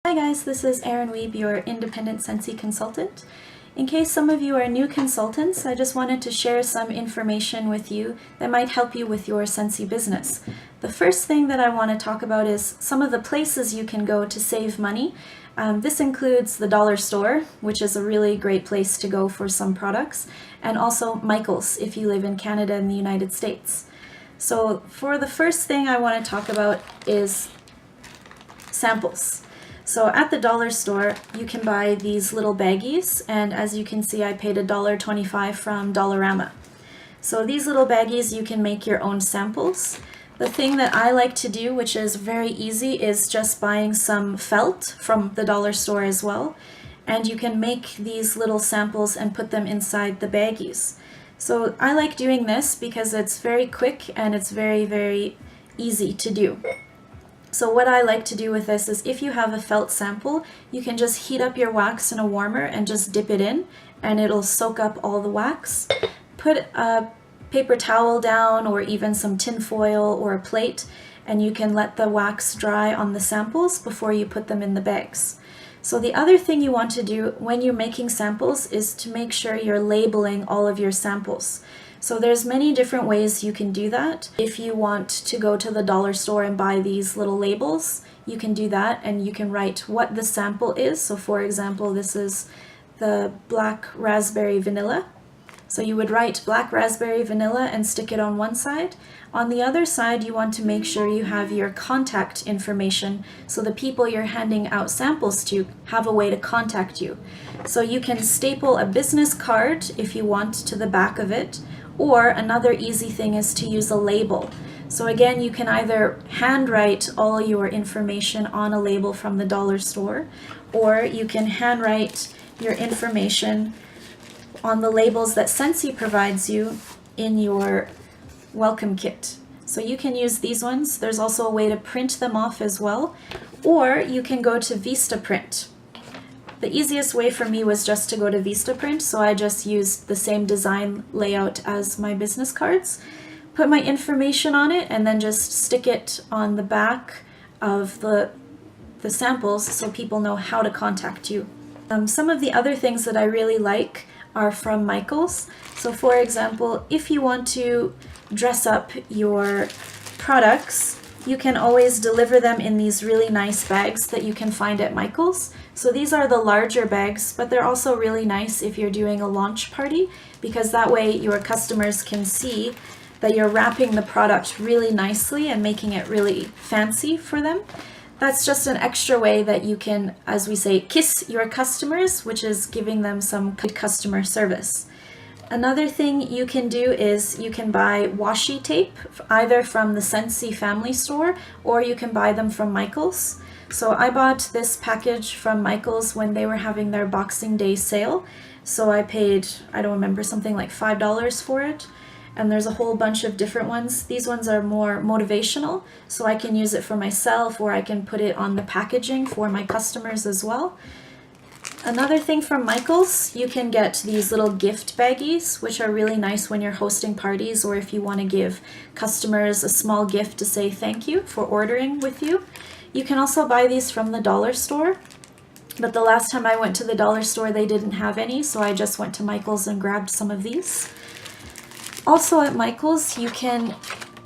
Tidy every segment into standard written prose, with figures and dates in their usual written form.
Hi guys, this is Erin Weeb, your Independent Scentsy Consultant. In case some of you are new consultants, I just wanted to share some information with you that might help you with your Scentsy business. The first thing that I want to talk about is some of the places you can go to save money. This includes the dollar store, which is a really great place to go for some products, and also Michael's if you live in Canada and the United States. So for the first thing I want to talk about is samples. So at the dollar store, you can buy these little baggies, and as you can see, I paid $1.25 from Dollarama. So these little baggies, you can make your own samples. The thing that I like to do, which is very easy, is just buying some felt from the dollar store as well. And you can make these little samples and put them inside the baggies. So I like doing this because it's very quick and it's very, very easy to do. So what I like to do with this is if you have a felt sample, you can just heat up your wax in a warmer and just dip it in and it'll soak up all the wax. Put a paper towel down or even some tin foil or a plate, and you can let the wax dry on the samples before you put them in the bags. So the other thing you want to do when you're making samples is to make sure you're labeling all of your samples. So there's many different ways you can do that. If you want to go to the dollar store and buy these little labels, you can do that and you can write what the sample is. So for example, this is the black raspberry vanilla. So you would write black raspberry vanilla and stick it on one side. On the other side, you want to make sure you have your contact information so the people you're handing out samples to have a way to contact you. So you can staple a business card if you want to the back of it, or another easy thing is to use a label. So again, you can either handwrite all your information on a label from the dollar store, or you can handwrite your information on the labels that Scentsy provides you in your welcome kit. So you can use these ones. There's also a way to print them off as well, or you can go to Vistaprint. The easiest way for me was just to go to Vistaprint, so I just used the same design layout as my business cards, put my information on it, and then just stick it on the back of the samples so people know how to contact you. Some of the other things that I really like are from Michael's. So for example, if you want to dress up your products, you can always deliver them in these really nice bags that you can find at Michael's. So these are the larger bags, but they're also really nice if you're doing a launch party, because that way your customers can see that you're wrapping the product really nicely and making it really fancy for them. That's just an extra way that you can, as we say, kiss your customers, which is giving them some good customer service. Another thing you can do is you can buy washi tape, either from the Scentsy family store, or you can buy them from Michael's. So I bought this package from Michael's when they were having their Boxing Day sale. So I paid, I don't remember, something like $5 for it. And there's a whole bunch of different ones. These ones are more motivational, so I can use it for myself, or I can put it on the packaging for my customers as well. Another thing from Michael's, you can get these little gift baggies, which are really nice when you're hosting parties, or if you want to give customers a small gift to say thank you for ordering with you. You can also buy these from the dollar store, but the last time I went to the dollar store they didn't have any, so I just went to Michael's and grabbed some of these. Also at Michael's, you can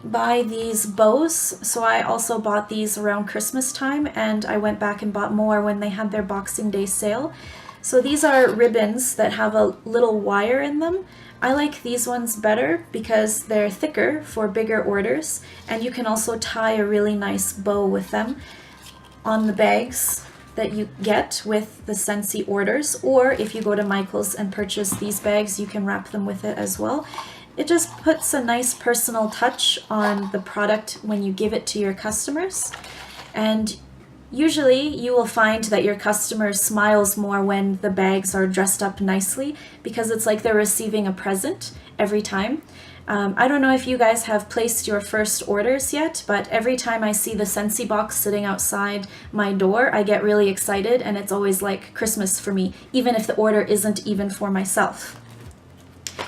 buy these bows. So I also bought these around Christmas time, and I went back and bought more when they had their Boxing Day sale. So these are ribbons that have a little wire in them. I like these ones better because they're thicker for bigger orders, and you can also tie a really nice bow with them on the bags that you get with the Scentsy orders, or if you go to Michael's and purchase these bags, you can wrap them with it as well. It just puts a nice personal touch on the product when you give it to your customers. And usually you will find that your customer smiles more when the bags are dressed up nicely, because it's like they're receiving a present every time. I don't know if you guys have placed your first orders yet, but every time I see the Scentsy box sitting outside my door, I get really excited, and it's always like Christmas for me, even if the order isn't even for myself.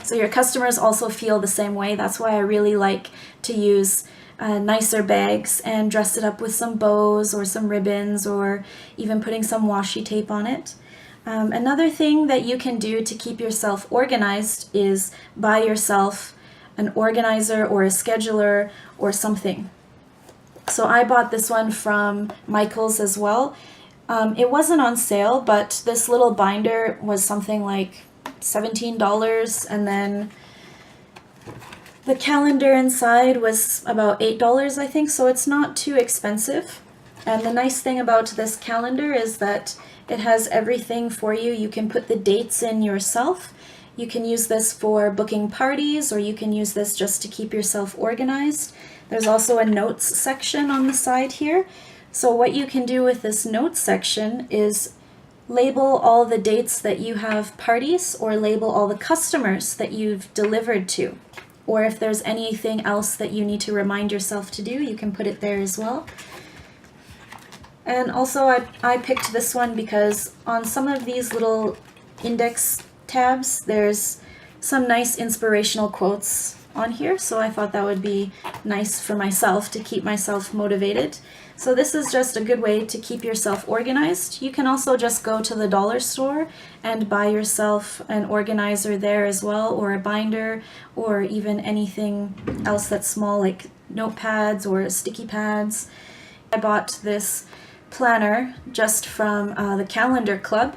So your customers also feel the same way. That's why I really like to use nicer bags and dress it up with some bows or some ribbons or even putting some washi tape on it. Another thing that you can do to keep yourself organized is buy yourself an organizer or a scheduler or something. So I bought this one from Michael's as well. It wasn't on sale, but this little binder was something like $17, and then the calendar inside was about $8, I think, so it's not too expensive. And the nice thing about this calendar is that it has everything for you. You can put the dates in yourself. You can use this for booking parties, or you can use this just to keep yourself organized. There's also a notes section on the side here. So what you can do with this notes section is label all the dates that you have parties, or label all the customers that you've delivered to. Or if there's anything else that you need to remind yourself to do, you can put it there as well. And also I picked this one because on some of these little index tabs, there's some nice inspirational quotes on here, so I thought that would be nice for myself to keep myself motivated. So this is just a good way to keep yourself organized. You can also just go to the dollar store and buy yourself an organizer there as well, or a binder, or even anything else that's small like notepads or sticky pads. I bought this planner just from the Calendar Club,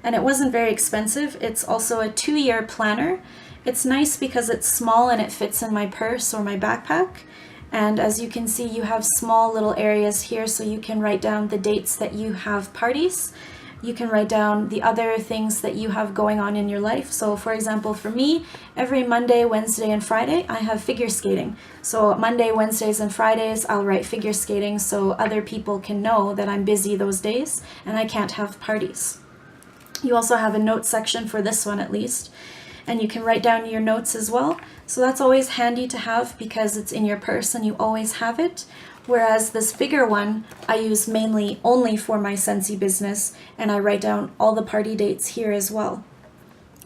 and it wasn't very expensive. It's also a 2-year planner. It's nice because it's small and it fits in my purse or my backpack. And as you can see, you have small little areas here, so you can write down the dates that you have parties. You can write down the other things that you have going on in your life. So for example, for me, every Monday, Wednesday, and Friday, I have figure skating. So Monday, Wednesdays, and Fridays, I'll write figure skating so other people can know that I'm busy those days and I can't have parties. You also have a note section for this one at least, and you can write down your notes as well. So that's always handy to have because it's in your purse and you always have it. Whereas this bigger one, I use mainly only for my Scentsy business, and I write down all the party dates here as well,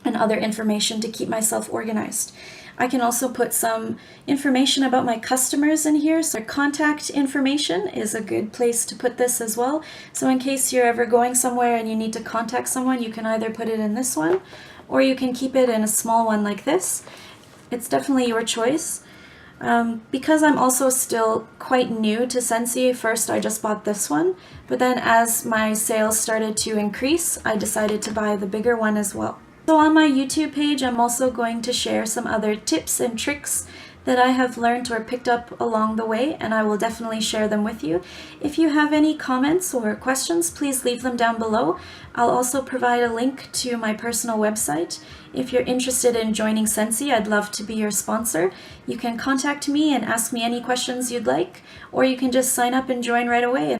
and other information to keep myself organized. I can also put some information about my customers in here, so contact information is a good place to put this as well. So in case you're ever going somewhere and you need to contact someone, you can either put it in this one, or you can keep it in a small one like this. It's definitely your choice. Because I'm also still quite new to Scentsy, first I just bought this one, but then as my sales started to increase, I decided to buy the bigger one as well. So on my YouTube page, I'm also going to share some other tips and tricks that I have learned or picked up along the way, and I will definitely share them with you. If you have any comments or questions, please leave them down below. I'll also provide a link to my personal website. If you're interested in joining Scentsy, I'd love to be your sponsor. You can contact me and ask me any questions you'd like, or you can just sign up and join right away.